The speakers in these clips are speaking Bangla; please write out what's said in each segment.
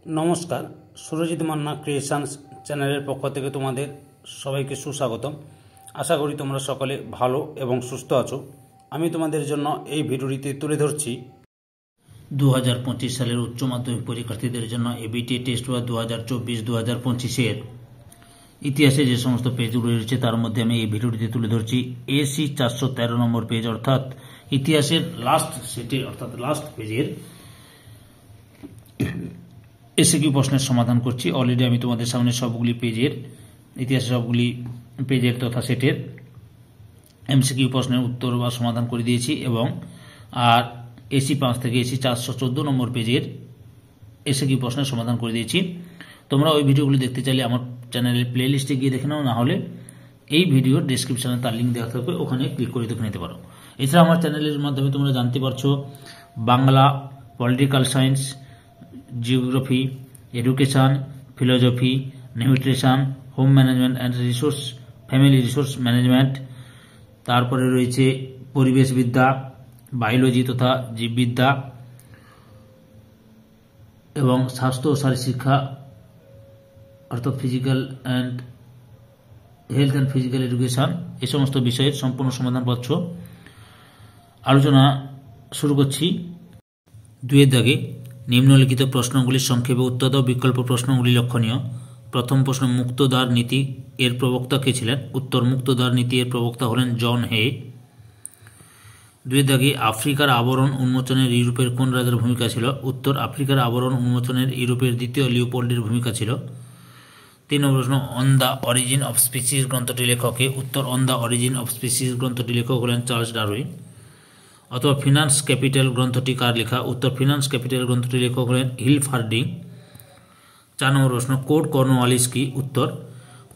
নমস্কার, সুরজিৎ মান্না ক্রিয়েশনস চ্যানেলের পক্ষ থেকে তোমাদের সবাইকে সুস্বাগতম। আশা করি তোমরা সকলে ভালো এবং সুস্থ আছো। আমি তোমাদের জন্য এই ভিডিওটিতে তুলে ধরছি 2025 সালের উচ্চ মাধ্যমিক পরীক্ষার্থীদের জন্য এবিটি টেস্ট বা 2024-2025 ইতিহাসে যে সমস্ত পেজগুলো রয়েছে তার মধ্যে আমি এই ভিডিওটিতে তুলে ধরছি এসি 413 নম্বর পেজ, অর্থাৎ ইতিহাসের লাস্ট সেটে অর্থাৎ লাস্ট পেজের এসিকিউ প্রশ্নের সমাধান করছি। অলরেডি আমি তোমাদের সামনে সবগুলি পেজের ইতিহাসের সবগুলি পেজের তথা সেটের এমসিকিউ প্রশ্নের উত্তর বা সমাধান করে দিয়েছি এবং আর এসি 5 থেকে এসি 414 নম্বর পেজের এসিকিউ প্রশ্নের সমাধান করে দিয়েছি। তোমরা ওই ভিডিওগুলি দেখতে চাইলে আমার চ্যানেলের প্লে লিস্টে গিয়ে দেখে নাও, না হলে এই ভিডিওর ডেসক্রিপশনে তার লিঙ্ক দেওয়া থাকবে, ওখানে ক্লিক করে দেখে নিতে পারো। এছাড়া আমার চ্যানেলের মাধ্যমে তোমরা জানতে পারছো Bangla, political science, geography, education, philosophy, nutrition, home management and resource, family resource management, তারপরে রয়েছে পরিবেশবিদ্যা, বায়োলজি তথা জীববিদ্যা এবং স্বাস্থ্য ও শারীরিক শিক্ষা অর্থাৎ physical and health and physical education, এই সমস্ত বিষয়ের সম্পূর্ণ সমাধান পাচ্ছ। আলোচনা শুরু করছি। 2 দাগে নিম্নলিখিত প্রশ্নগুলির সংক্ষেপে উত্তর দাও। বিকল্প প্রশ্নগুলি লক্ষণীয়। প্রথম প্রশ্ন, মুক্তদ্বার নীতি এর প্রবক্তা কে ছিলেন? উত্তর, মুক্তদ্বার নীতি এর প্রবক্তা হলেন জন হে। 2 দাগে আফ্রিকার আবরণ উন্মোচনের ইউরোপের কোন রাজার ভূমিকা ছিল? উত্তর, আফ্রিকার আবরণ উন্মোচনের ইউরোপের দ্বিতীয় লিওপোল্ডের ভূমিকা ছিল। 3 নম্বর প্রশ্ন, on the origin of species গ্রন্থটি লেখকে? উত্তর, on the origin of species গ্রন্থটি লেখক হলেন চার্লস ডারউইন। অথবা ফিনান্স ক্যাপিটাল গ্রন্থটি কার লেখা? উত্তর, ফিনান্স ক্যাপিটাল গ্রন্থটি লেখক হলেন হিলফার্ডিং। 4 নম্বর প্রশ্ন, কোড কর্নওয়ালিস কি? উত্তর,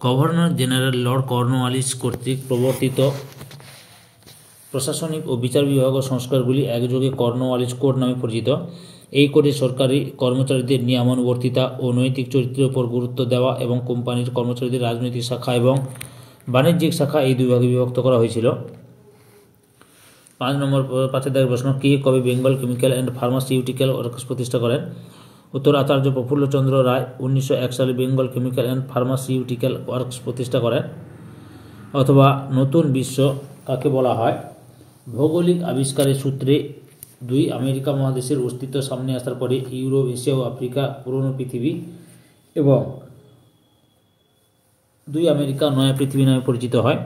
গভর্নর জেনারেল লর্ড কর্নওয়ালিস কর্তৃক প্রবর্তিত প্রশাসনিক ও বিচার বিভাগ ও সংস্কারগুলি একযোগে কর্নওয়ালিস কোড নামে পরিচিত। এই কোডে সরকারি কর্মচারীদের নিয়মানুবর্তিতা ও নৈতিক চরিত্রের উপর গুরুত্ব দেওয়া এবং কোম্পানির কর্মচারীদের রাজনৈতিক শাখা এবং বাণিজ্যিক শাখা এই 2 ভাগে বিভক্ত করা হয়েছিল। 5 নম্বর 5 দাগের প্রশ্ন, কে কবে Bengal chemical and pharmaceutical works প্রতিষ্ঠা করেন? উত্তর, আচার্য প্রফুল্লচন্দ্র রায় 1901 সালে Bengal chemical and pharmaceutical works প্রতিষ্ঠা করেন। অথবা নতুন বিশ্ব কাকে বলা হয়? ভৌগোলিক আবিষ্কারের সূত্রে 2 আমেরিকা মহাদেশের অস্তিত্ব সামনে আসার পরে ইউরোপ, এশিয়া ও আফ্রিকা পুরনো পৃথিবী এবং 2 আমেরিকা নয়া পৃথিবী নামে পরিচিত হয়।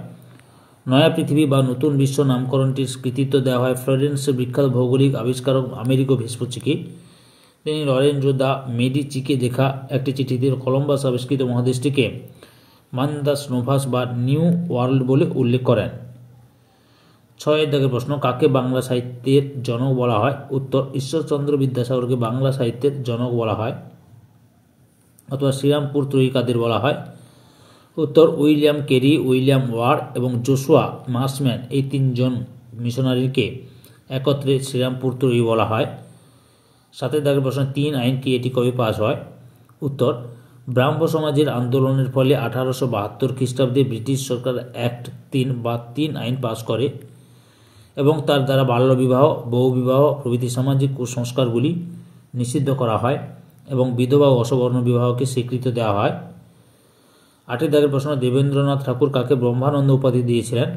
নয়া পৃথিবী বা নতুন বিশ্ব নামকরণটির কৃতিত্ব দেওয়া হয় ফ্লোরেন্সের বিখ্যাত ভৌগোলিক আবিষ্কারক আমেরিকো ভেসপুচিকে। তিনি লরেঞ্জো দা মেডিচিকে লেখা একটি চিঠিতে কলম্বাস আবিষ্কৃত মহাদেশটিকে মান্দাস নোভাস বা নিউ ওয়ার্ল্ড বলে উল্লেখ করেন। 6 দাগের প্রশ্ন, কাকে বাংলা সাহিত্যের জনক বলা হয়? উত্তর, ঈশ্বরচন্দ্র বিদ্যাসাগরকে বাংলা সাহিত্যের জনক বলা হয়। অথবা শ্রীরামপুর ত্রয়ী কাদের বলা হয়? উত্তর, উইলিয়াম কেরি, উইলিয়াম ওয়ার্ড এবং জোশুয়া মার্শম্যান এই 3 জন মিশনারিকে একত্রে শ্রীরামপুর ত্রয়ী বলা হয়। 7 দাগের প্রশ্ন, 3 আইন কি, এটি কবে পাস হয়? উত্তর, ব্রাহ্ম সমাজের আন্দোলনের ফলে 1872 খ্রিস্টাব্দে ব্রিটিশ সরকার অ্যাক্ট 3 বা 3 আইন পাস করে এবং তার দ্বারা বাল্যবিবাহ, বহুবিবাহ প্রভৃতি সামাজিক কুসংস্কারগুলি নিষিদ্ধ করা হয় এবং বিধবা ও অসবর্ণ বিবাহকে স্বীকৃতি দেওয়া হয়। 8 দাগের প্রশ্ন, দেবেন্দ্রনাথ ঠাকুর কাকে ব্রহ্মানন্দ উপাধি দিয়েছিলেন?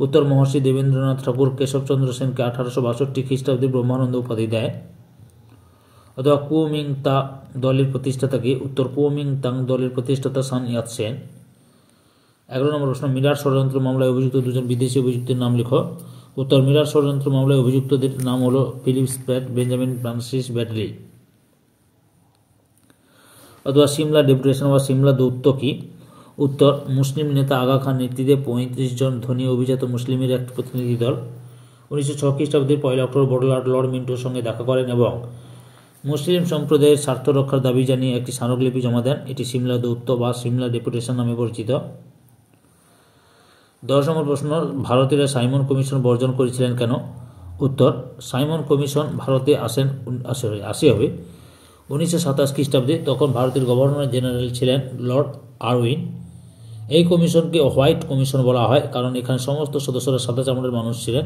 উত্তর, মহর্ষি দেবেন্দ্রনাথ ঠাকুর কেশবচন্দ্র সেনকে 1862 খ্রিস্টাব্দে ব্রহ্মানন্দ উপাধি দেয়। অথবা কুওমিংতা দলের প্রতিষ্ঠাতাকে? উত্তর, কুওমিংতাং দলের প্রতিষ্ঠাতা সান ইয়াতসেন। 11 নম্বর প্রশ্ন, মিরার ষড়যন্ত্র মামলায় অভিযুক্ত 2 জন বিদেশি অভিযুক্তের নাম লেখো। উত্তর, মিরার ষড়যন্ত্র মামলায় অভিযুক্তদের নাম হলো Philip spat, Benjamin Francis Batley. অথবা সিমলা ডেপুটেশন বা সিমলা দৌত্য কি? উত্তর, মুসলিম নেতা আগা খান নেতৃত্বে 35 জন ধনী অভিজাত মুসলিমের এক প্রতিনিধি দল 1906 খ্রিস্টাব্দের 1 অক্টোবর বড়লাট লর্ড মিন্টোর সঙ্গে দেখা করেন এবং মুসলিম সম্প্রদায়ের স্বার্থ রক্ষার দাবি জানিয়ে একটি স্মারকলিপি জমা দেন। এটি সিমলা দৌত্য বা সিমলা ডেপুটেশন নামে পরিচিত। 10 নম্বর প্রশ্ন, ভারতীয়রা সাইমন কমিশন বর্জন করেছিলেন কেন? উত্তর, সাইমন কমিশন ভারতে আসে হবে 1927 খ্রিস্টাব্দে। তখন ভারতের গভর্নর জেনারেল ছিলেন লর্ড আরউইন। এই কমিশনকে হোয়াইট কমিশন বলা হয় কারণ এখানে সমস্ত সদস্যরা সাদা চামড়ার মানুষ ছিলেন।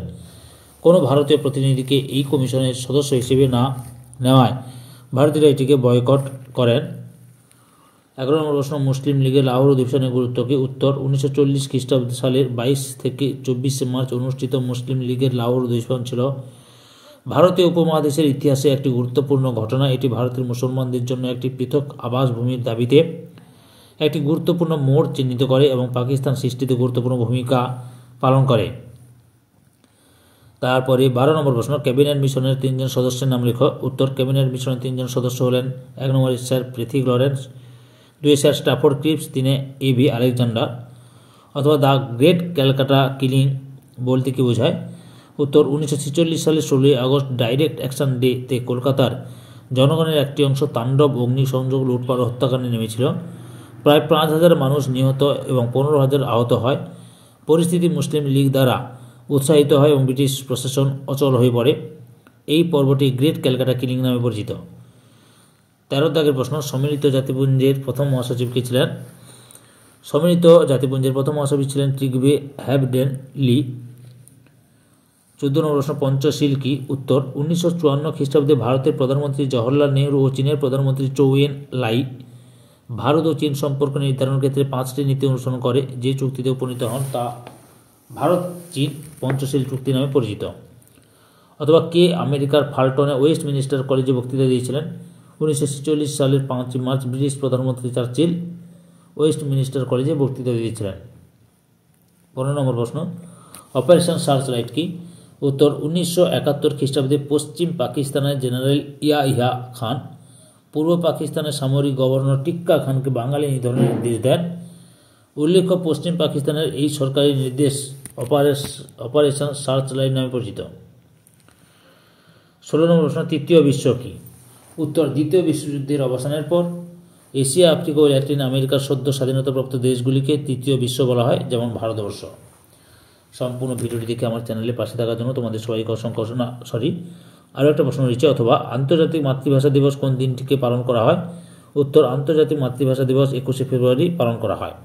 কোনো ভারতীয় প্রতিনিধিকে এই কমিশনের সদস্য হিসেবে না নেওয়ায় ভারতীয়রা এটিকে বয়কট করেন? 11 নম্বর প্রশ্ন, মুসলিম লীগের লাহোর অধিবেশনের গুরুত্ব কী? উত্তর, 1940 খ্রিস্টাব্দ সালের 22 থেকে 24 মার্চ অনুষ্ঠিত মুসলিম লীগের লাহোর অধিবেশন ছিল ভারতীয় উপমহাদেশের ইতিহাসে একটি গুরুত্বপূর্ণ ঘটনা। এটি ভারতের মুসলমানদের জন্য একটি পৃথক আবাসভূমির দাবিতে একটি গুরুত্বপূর্ণ মোড় চিহ্নিত করে এবং পাকিস্তান সৃষ্টিতে গুরুত্বপূর্ণ ভূমিকা পালন করে। তারপরে 12 নম্বর প্রশ্ন, ক্যাবিনেট মিশনের 3 জন সদস্যের নাম লেখো। উত্তর, ক্যাবিনেট মিশনের 3 জন সদস্য হলেন 1 নম্বরে sir Pethick Lawrence, 2 sir Stafford Cripps, 3 A V Alexander. অথবা দ্য গ্রেট ক্যালকাটা কিলিং বলতে কী বোঝায়? উত্তর, 1946 সালের 16 আগস্ট ডাইরেক্ট অ্যাকশন ডে-তে কলকাতার জনগণের একটি অংশ তাণ্ডব অগ্নিসংযোগ লুটপাট ও হত্যাকাণ্ডে নেমেছিল। প্রায় 5,000 মানুষ নিহত এবং 15,000 আহত হয়। পরিস্থিতি মুসলিম লীগ দ্বারা উৎসাহিত হয় এবং ব্রিটিশ প্রশাসন অচল হয়ে পড়ে। এই পর্বটি গ্রেট ক্যালকাটা কিলিং নামে পরিচিত। 13 দাগের প্রশ্ন, সম্মিলিত জাতিপুঞ্জের প্রথম মহাসচিব কে ছিলেন? সম্মিলিত জাতিপুঞ্জের প্রথম মহাসচিব ছিলেন ট্রিগবে হ্যাবডেন লি। 14 নম্বর প্রশ্ন, পঞ্চশীল কি? উত্তর, 1954 খ্রিস্টাব্দে ভারতের প্রধানমন্ত্রী জওহরলাল নেহরু ও চীনের প্রধানমন্ত্রী চৌ এন লাই ভারত ও চীন সম্পর্ক নির্ধারণের ক্ষেত্রে 5টি নীতি অনুসরণ করে যে চুক্তিতে উপনীত হন তা ভারত চীন পঞ্চশীল চুক্তি নামে পরিচিত। অথবা কে আমেরিকার ফাল্টনে ওয়েস্টমিনিস্টার কলেজে বক্তৃতা দিয়েছিলেন? 1946 সালের 5 মার্চ ব্রিটিশ প্রধানমন্ত্রী চার্চিল ওয়েস্টমিনিস্টার কলেজে বক্তৃতা দিয়েছিলেন। 15 নম্বর প্রশ্ন, অপারেশন সার্চলাইট কি? উত্তর, 1971 খ্রিস্টাব্দে পশ্চিম পাকিস্তানের জেনারেল ইয়াহিয়া খান পূর্ব পাকিস্তানের সামরিক গভর্নর টিক্কা খানকে বাঙালি নিধনের নির্দেশ দেন। উল্লেখ্য, পশ্চিম পাকিস্তানের এই সরকারি নির্দেশ অপারেশন সার্চলাইট নামে পরিচিত। 16 নম্বর প্রশ্ন, তৃতীয় বিশ্ব কি? উত্তর, দ্বিতীয় বিশ্বযুদ্ধের অবসানের পর এশিয়া, আফ্রিকা ও ল্যাটিন আমেরিকার সদ্য স্বাধীনতাপ্রাপ্ত দেশগুলিকে তৃতীয় বিশ্ব বলা হয়, যেমন ভারতবর্ষ। সম্পূর্ণ ভিডিওটি দেখে আমার চ্যানেলে পাশে থাকার জন্য তোমাদের সবাইকে অসংখ্য আরও একটা প্রশ্ন রয়েছে। অথবা আন্তর্জাতিক মাতৃভাষা দিবস কোন দিনটিকে পালন করা হয়? উত্তর, আন্তর্জাতিক মাতৃভাষা দিবস 21শে ফেব্রুয়ারি পালন করা হয়।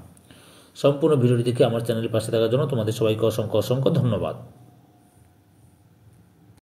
সম্পূর্ণ ভিডিওটি দেখে আমার চ্যানেলের পাশে থাকার জন্য তোমাদের সবাইকে অসংখ্য ধন্যবাদ।